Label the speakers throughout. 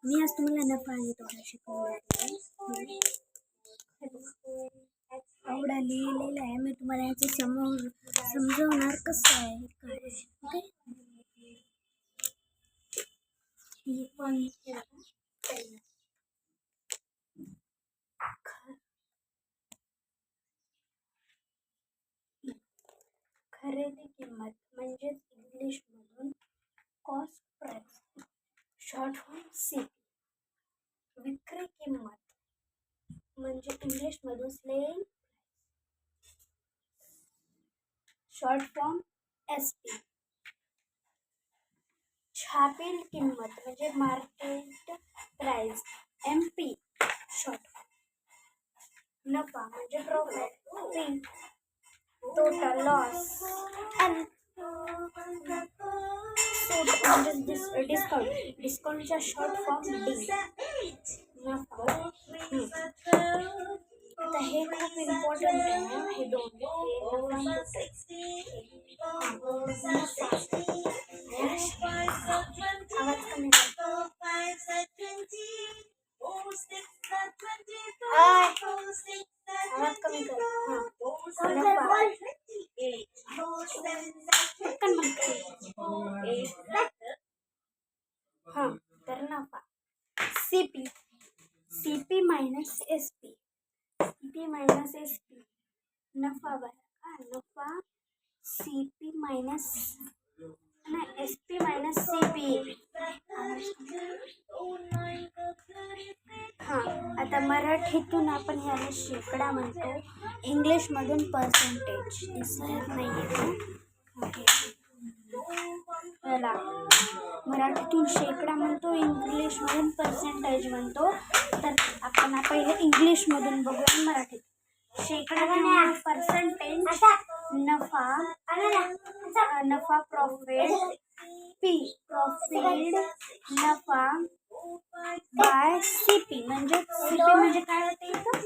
Speaker 1: मी आज तुम्हाला नफा आणि तोटा शिकवणार आहे. एवढा लिहिलेला आहे, मी तुम्हाला याचं समजवणार कसं आहे काय. खरेदी किंमत म्हणजेच इंग्लिश मधून cost price, short form CP. विक्री किंमत म्हणजे इंग्लिश मधून सेलिंग, शॉर्ट फॉर्म SP. छापील किंमत म्हणजे market price, MP, short form. नफा म्हणजे profit, P. Total loss, N. म्हणजे डिस्काउंटचा शॉर्ट फॉर्म D. नफा. आता हे खूप इम्पॉर्टंट आहे, हे दोन. आवाज कमी कर. तर नफा CP minus SP. CP minus SP. नफा बघा, नफा CP minus SP minus CP. आता मराठीतून आपण याला शेकडा म्हणतो, इंग्लिश मधून पर्सेंटेज. दिसत नाहीये याला. मराठीतून शेकडा म्हणतो, इंग्लिश मधून पर्सेंटेज म्हणतो. तर आपण पहिले इंग्लिश मधून बघूया मराठीत. शेकडा किंवा पर्सेंटेज. नफा प्रॉफिट, P. प्रॉफिट, नफा बाय CP. म्हणजे CP म्हणजे काय होते इथं,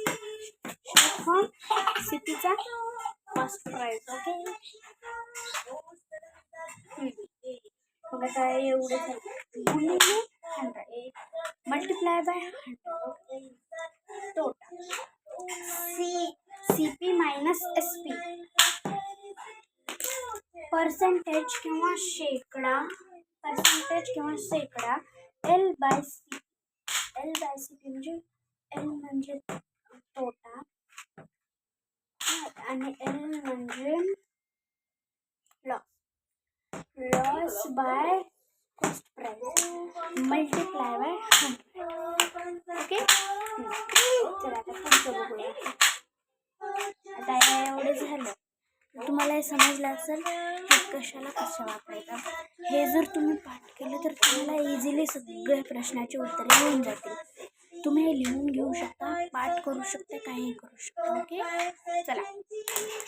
Speaker 1: CPचा कॉस्ट प्राइस. ओके, मग आता एवढं गुणिले 100 multiply by 100. Total CP minus SP. Percentage किंवा शेकडा, L बाय CP म्हणजे L म्हणजे तोटा आणि L म्हणजे loss by cost price multiply by 100. Okay, चला आता पुढचं बघूया. आता एवढं झालं. तुम्हाला हे समजलं असेल की कशा वापरायचा. हे जर तुम्ही पाठ केलं तर तुम्हाला इझिली सगळ्या प्रश्नाची उत्तरे येऊन जातील. तुम्ही हे लिहून घेऊ शकता, पाठ करू शकता, काही करू शकता. ओके, चला.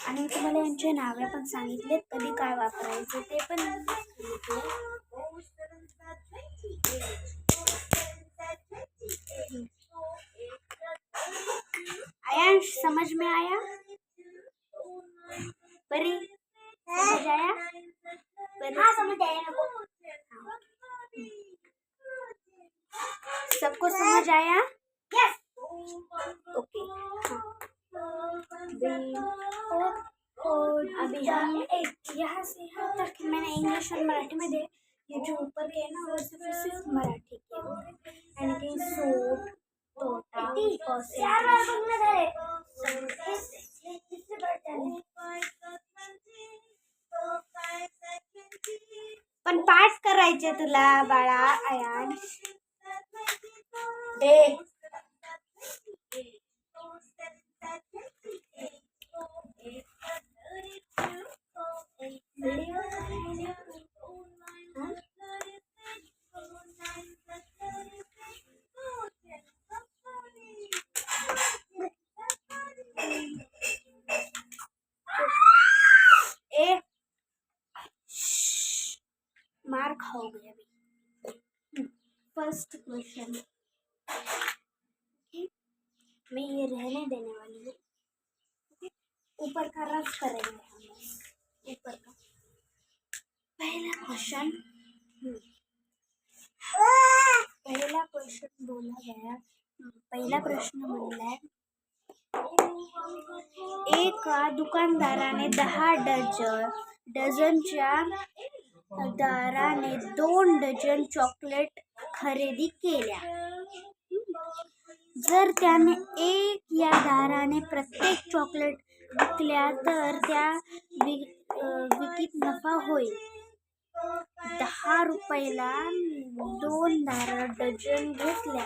Speaker 1: आणि तुम्हाला यांचे नावे पण सांगितले, कधी काय वापरायचं ते पण. आयांश समझ में आया? परी समझ आया? समझ आया. सबको समझ आया? यस. ओके, अभी हम यहाँ से यहाँ तक मैंने इंग्लिश और मराठी में दे. ये जो ऊपर के है ना वो सिर्फ मराठी के, यानी कि सूट, तोटा, पण पाठ करायचे तुला बाळा. आयांश दे. मार खाओगे अभी. फर्स्ट क्वेश्चन मैं ये रहने देने वाली हूँ. ऊपर का रफ करेंगे हम. ऊपर का पहला क्वेश्चन क्वेश्चन बोला गया. पहिला प्रश्न म्हणलाय, एका दुकानदाराने 10 डझनच्या दराने 2 डझन चॉकलेट खरेदी केल्या. जर त्याने 1 या दराने प्रत्येक चॉकलेट विकल्या तर त्या विक्रीत नफा होईल. 10 रुपयाला 2 डझन घेतल्या.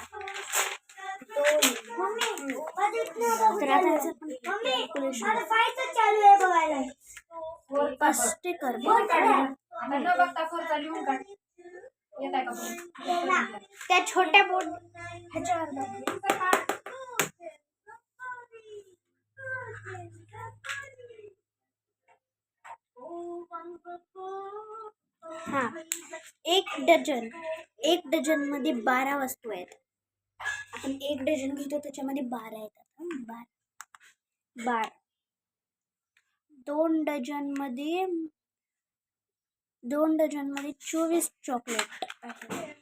Speaker 1: कष्ट कर त्या छोट्या बोट हा. 1 डझन मध्ये 12 वस्तू आहेत. आपण 1 डझन घेतो त्याच्यामध्ये 12 येतात. 12. 2 डझन मध्ये 24 चॉकलेट आहे.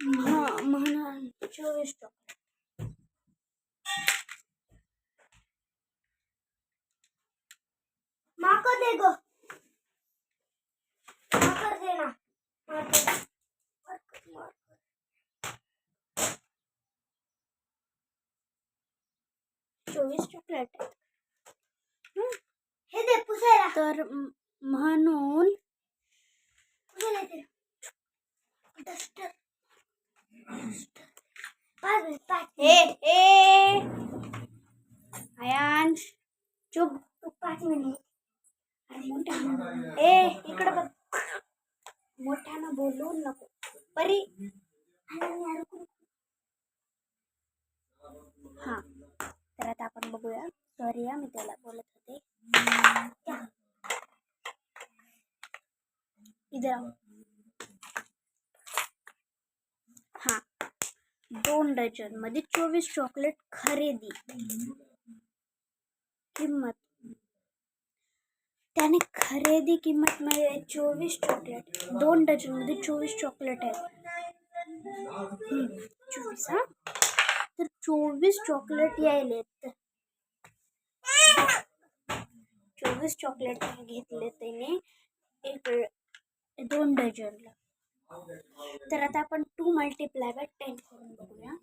Speaker 1: म्हणून 24 चॉकलेट. मार्कर दे गो. मार्कर दे ना. 24 चॉकलेट आहेत. हे दे पुसायला. तर म्हणून डस्टर. आयांश चुप. 5 मिनिट. इकडे बघ. मोठ्यानं बोलू नको. परी. हा. तर आता आपण बघूया. सॉरी मी त्याला बोलत होते. इधर. हा. 2 डझन मध्ये 24 चॉकलेट खरेदी. किंमत. त्याने खरेदी किंमत मध्ये 24 चॉकलेट. 2 डझन मध्ये 24 चॉकलेट आहेत. 24. हा. तर 24 चॉकलेट यायलेत. 24 चॉकलेट घेतले त्याने 2 डझनला. तर आता आपण 2 मल्टिप्लाय बाय 10 करून बघूया.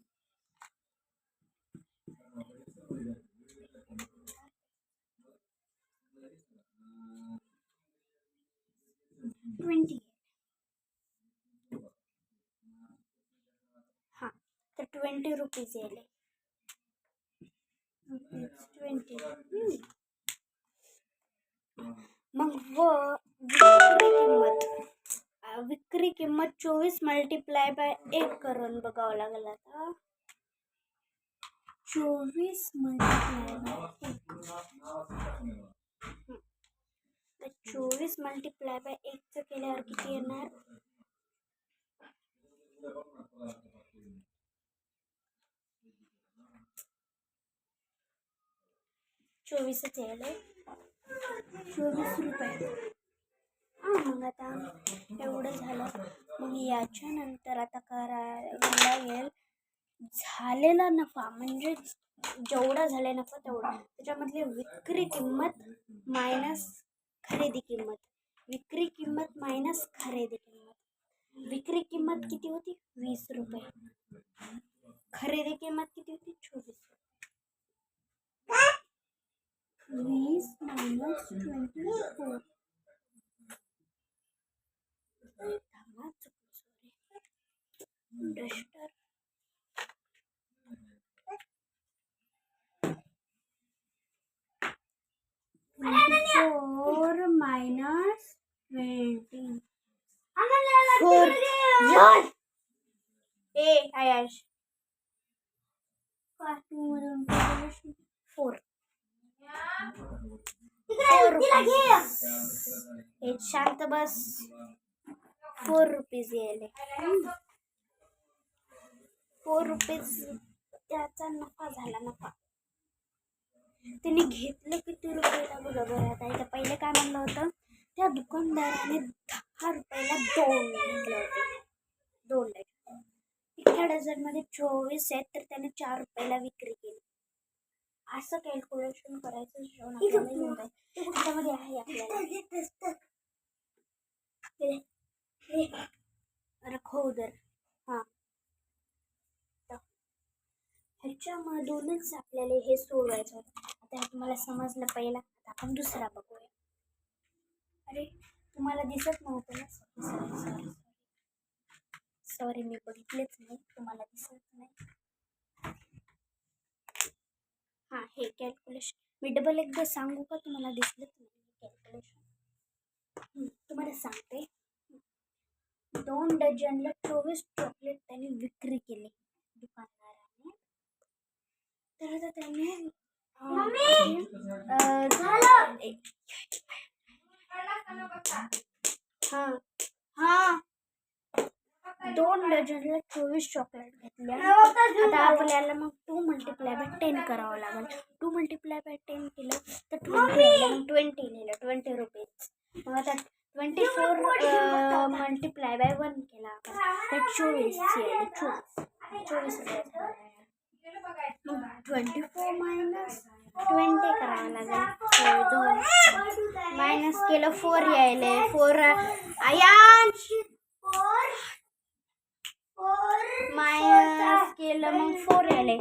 Speaker 1: 20. हा. तर 20 रुपीज येईल. 20. मग विक्री किंमत 24 मल्टिप्लाय बाय 1 करून बघावं लागलं. आता 24 मल्टिप्लाय बाय 1. 24 मल्टिप्लाय बाय 1 केल्यावर किती येणार? 24च यायला. 24 रुपये. मग आता एवढं झालं. मग याच्यानंतर आता करायला लागेल झालेला नफा. म्हणजे जेवढा झाला नफा तेवढा. त्याच्यामधली विक्री किंमत मायनस खरेदी किंमत. विक्री किंमत मायनस खरेदी किंमत. विक्री किंमत किती होती? 20 रुपये. खरेदी किंमत किती होती? 24. 20 मायनस 24. डस्टर. 24 मायनस 20. 4. आयाश 4. शांत बस. 4 रुपीज यायले. 4 रुपीज त्याचा नफा झाला. नफा त्यांनी घेतलं किती रुपयाला बघा बरं. आता इथं पहिले काय म्हणलं होतं, त्या दुकानदाराने 10 रुपयाला 2 घेतले होते. 2 डझन. इतक्या डझनमध्ये 24 आहेत तर त्याने 4 रुपयाला विक्री केली. असं कॅल्क्युलेशन करायचं त्याच्यामध्ये आहे आपल्याला रखो उधर. हां, ह्याच्यामधूनच आपल्याला हे सोडवायचं होतं. आता हे तुम्हाला समजलं पहिला. आता आपण दुसरा बघूया. अरे तुम्हाला दिसत नव्हतं ना. सॉरी मी बघितलेच नाही, तुम्हाला दिसत नाही. हां, हे कॅल्क्युलेशन मी डबल एकदा सांगू का? तुम्हाला दिसलंच नाही कॅल्क्युलेशन. तुम्हाला सांगते. 2 डझनला 24 चॉकलेट त्यांनी विक्री केली दुकानदाराने. तर आता त्याने हां 2 डझनला 24 चॉकलेट घेतल्या. आता आपल्याला मग 2 मल्टिप्लाय बाय 10 करावं लागेल. 2 मल्टिप्लाय बाय 10 केलं तर 20 लिहिलं 20 रुपीज. मग आता 24 मल्टिप्लाय बाय 1 केला तर 24 मग 24 मायनस 20 करावं लागेल. 2 मायनस केलं 4 यायले. 4 आयांश मायनस केलं मग 4 आले.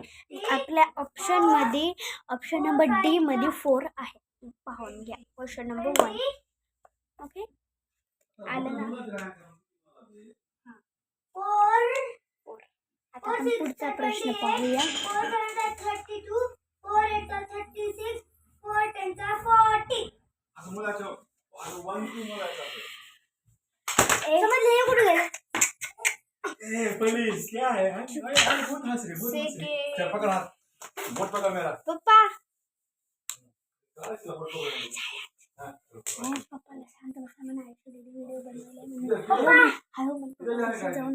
Speaker 1: आपल्या ऑप्शनमध्ये ऑप्शन नंबर डी मध्ये 4 आहे. पाहून घ्या. Question number 1. ओके, आलं ना? 4. आता आपण पुढचा प्रश्न पाहूया. 432 4 8 36 4 10 40. समजले कुठे गेले?
Speaker 2: प्लीज क्या है बहुत हंस रही बहुत चल पकड़ हाथ बहुत पकड़ मेरा
Speaker 1: पप्पा पप्पाला शांत बसा म्हणा. व्हिडिओ बनवायला हळू म्हणून जाऊन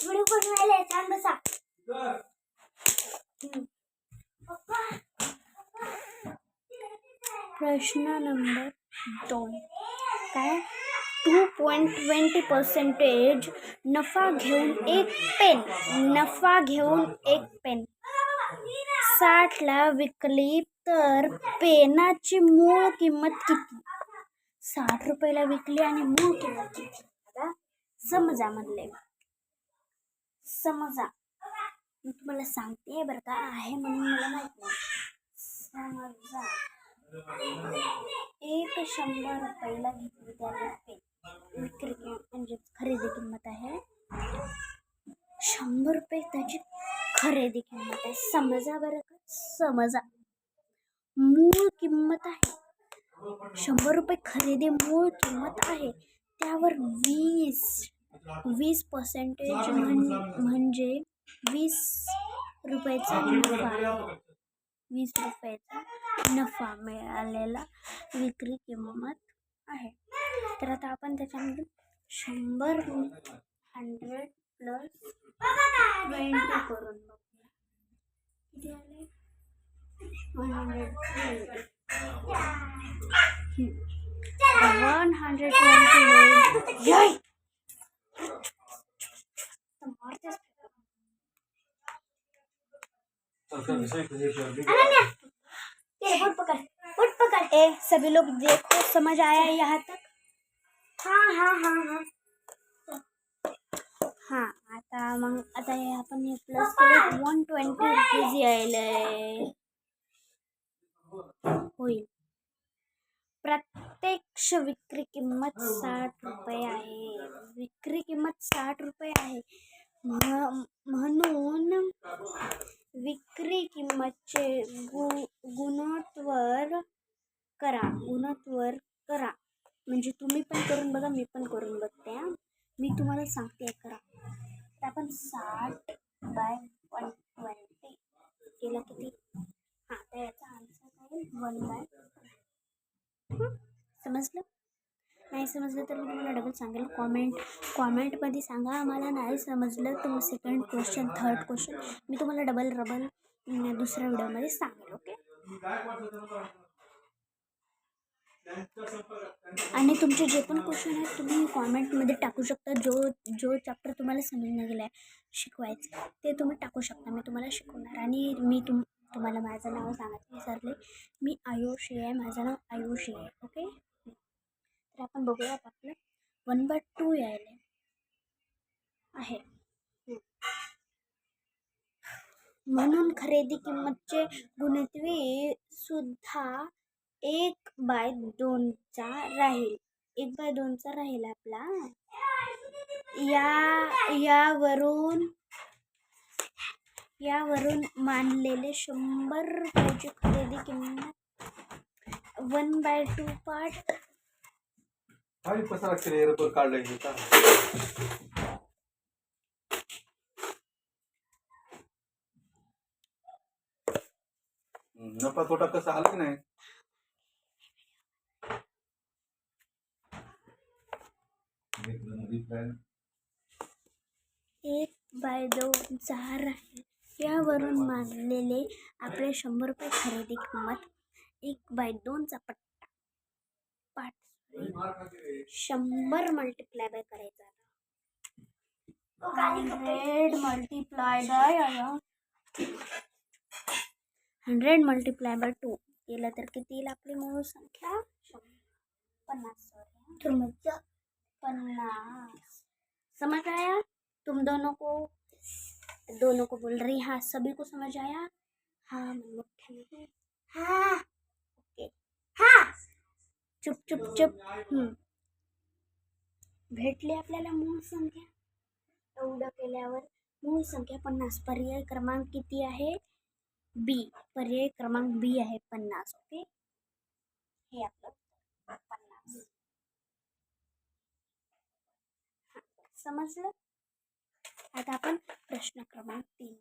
Speaker 1: व्हिडिओ बनवायला शांत बसा. प्रश्न नंबर 2 काय? 2.20% नफा घेऊन एक पेन 60ला विकली तर पेनाची मूळ किंमत किती? 60 रुपयाला विकली आणि मूळ किंमत किती? आता समजा मी तुम्हाला सांगते बरं का, आहे म्हणून मला माहित नाही. समजा 100 रुपयाला घेतली त्याला पेन. विक्री म्हणजे खरेदी किंमत आहे 100 रुपये. त्याची खरेदी किंमत आहे. समजा बरं का, समजा मूळ किंमत आहे 100 रुपये. खरेदी मूळ किंमत आहे. त्यावर 20% म्हणजे 20 रुपयाचा नफा आहे. 20 रुपयाचा नफा मिळालेला विक्री किंमत आहे. तर आता आपण त्याच्यामध्ये 100 प्लस 20 करून बघूया. किती आले? 120. 120 सभी लोग देखो, समझ आया यहाँ तक? हाँ आता हे आपण हे प्लस केलं 120 रुपीज यायलंय होईल. प्रत्यक्ष विक्री किंमत 60 रुपये आहे. विक्री किंमत 60 रुपये आहे म्हणून विक्री किंमतचे गुणोत्तर करा. म्हणजे तुम्ही पण करून बघा, मी पण करून बघते. मी तुम्हाला सांगते करा. तर आपण 60 बाय 120 केलं किती? हां, तर याचा आन्सर आहे 1/. समजलं? नाही समजलं तर मी तुम्हाला डबल सांगेल. कॉमेंटमध्ये सांगा. आम्हाला नाही समजलं तर सेकंड क्वेश्चन, थर्ड क्वेश्चन मी तुम्हाला डबल दुसऱ्या व्हिडिओमध्ये सांगेल. ओके. आणि तुमचे जे पण क्वेश्चन आहेत तुम्ही कॉमेंटमध्ये टाकू शकता. जो चॅप्टर तुम्हाला समजणं गेलं आहे शिकवायचं ते तुम्ही टाकू शकता. मी तुम्हाला शिकवणार. आणि मी तुम्हाला माझं नाव सांगायचं विसरले. मी आयुषी आहे. माझं नाव आयुषी आहे. ओके. तर आपण बघूयात आपलं 1/2 यायला आहे. म्हणून खरेदी किंमतचे गुणिले सुद्धा 1/2चा राहील. 1/2चा राहील आपला. यावरून मानलेले 100 रुपयाची खरेदी किंमत 1/2 पार्ट
Speaker 2: खाली पसारा केले रबर काढलंय हे का नफा तोटा कसा आला की नाही.
Speaker 1: 1/2चा राहील. यावरून मानलेले आपले 100 रुपये खरेदी किंमत 1/2चा पार्ट 100 मल्टिप्लाय बाय करायचा. 100 मल्टिप्लाय बाय 2 केलं तर किती येईल आपली मूळ संख्या? 50. समझ आया? तुम दोनों को बोल रही. हाँ, सभी को समझ आया? हाँ. हाँ. ओके. हाँ. चुप. भेटली आपल्याला मूळ संख्या. एवढं केल्यावर मूळ संख्या 50. पर्याय क्रमांक किती आहे? बी. पर्याय क्रमांक बी आहे 50. ओके. हे आपलं 50 समजलं. आता आपण प्रश्न क्रमांक 3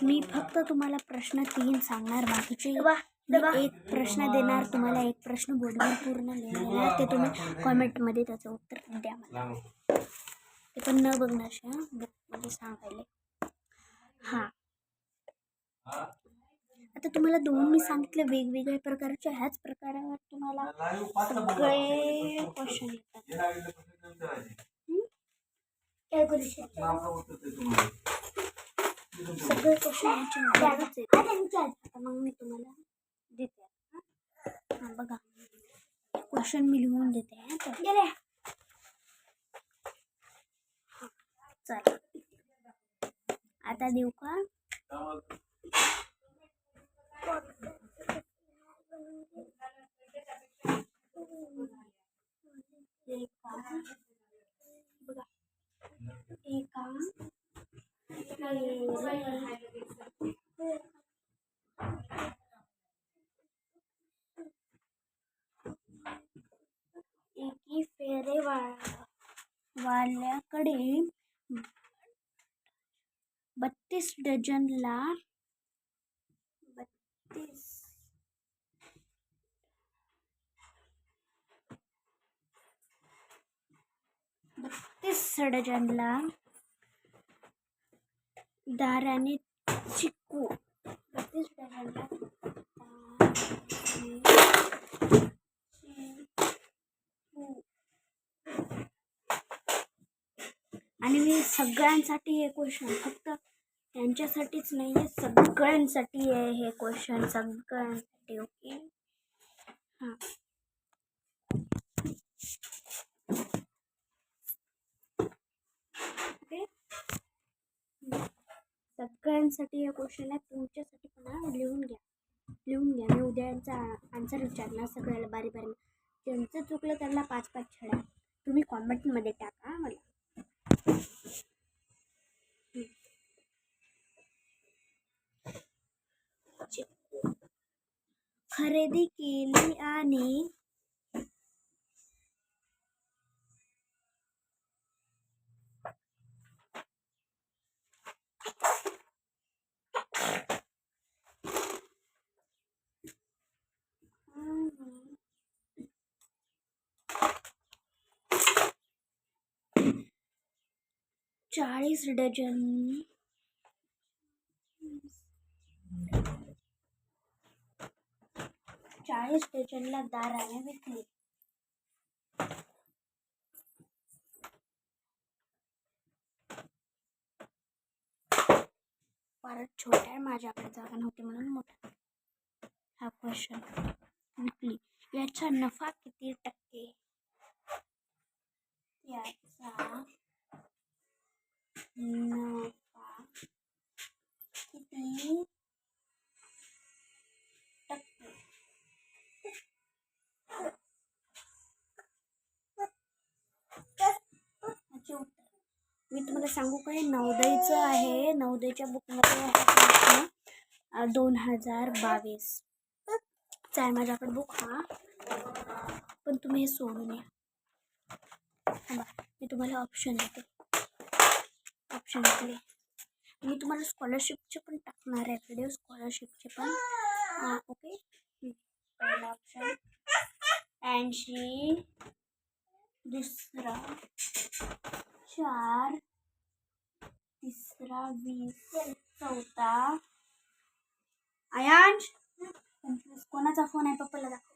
Speaker 1: मी फक्त तुम्हाला प्रश्न 3 सांगणार. बाकीचे एक प्रश्न देणार तुम्हाला. एक प्रश्न बोर्डवर पूर्ण लिहिणार. ते तुम्ही कॉमेंटमध्ये त्याचं उत्तर द्या मला. ते पण न बघण्याशी बुकमध्ये सांगायला. हां. आता तुम्हाला 2 मी सांगितले वेगवेगळ्या प्रकारच्या. ह्याच प्रकारावर तुम्हाला सगळे क्वेश्चन येतात. सगळे क्वेश्चन आता मग मी तुम्हाला देते. हां बघा क्वेश्चन मी लिहून देते. चला आता देऊ का? एकी फेरे वाल्याकडे 32 डझनला 32 डझनला दाराने चिकू 32 डझनला आणि मी सगळ्यांसाठी हे क्वेश्चन फक्त त्यांच्यासाठीच नाही आहे, सगळ्यांसाठी आहे हे क्वेश्चन. सगळ्यांसाठी. ओके. हां ओके. सगळ्यांसाठी हे क्वेश्चन आहे. तुमच्यासाठी पण लिहून घ्या. मी उद्या यांचा आन्सर विचारणार सगळ्याला बारी. ज्यांचं चुकलं त्यांना 5-5 छड्या तुम्ही कॉमेंटमध्ये टाका मला. खरेदी केली आणि चाळीस डझन 40 स्टेशनला दाराने विकली. फारच छोटा आहे, माझ्याकडे जागा नव्हती म्हणून मोठा. हा क्वेश्चन. विकली. याचा नफा किती टक्के? याचा नफा किती टक्के? याचे उत्तर मी तुम्हाला सांगू काय, नवोदयचं आहे. नवोदयच्या बुकमध्ये आहे प्रश्न 2022 चा आहे माझ्याकडे बुक. हा पण तुम्ही हे सोडून या. मी तुम्हाला ऑप्शन देते. ऑप्शन इकडे. मी तुम्हाला स्कॉलरशिपचे पण टाकणार आहे व्हिडिओ, स्कॉलरशिपचे पण. ओके. पहिला ऑप्शन 80, दुसरा 4, तिसरा 20, चौथा आयांश 25. कोणाचा फोन आहे? पप्पाला दाखव.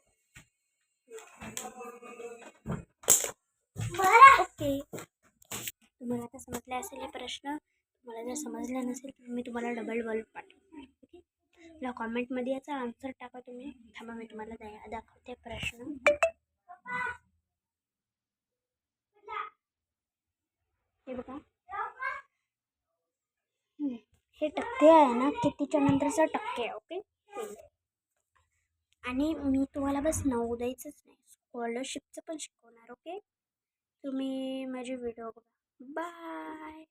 Speaker 1: ओके. तुम्हाला आता समजले असेल हे प्रश्न. तुम्हाला जर समजला नसेल तर मी तुम्हाला डबल बल्ब पाठवते. ओके. मला कॉमेंटमध्ये याचा आन्सर टाका तुम्ही. थांबा मी तुम्हाला दाखवते प्रश्न. हे बघा, हे टक्के आहे ना, कितीच्या नंतरचा टक्के आहे. ओके. आणि मी तुम्हाला बस नवोदयचंच नाही, स्कॉलरशिपचं पण शिकवणार. ओके. तुम्ही माझे व्हिडिओ बघा. बाय.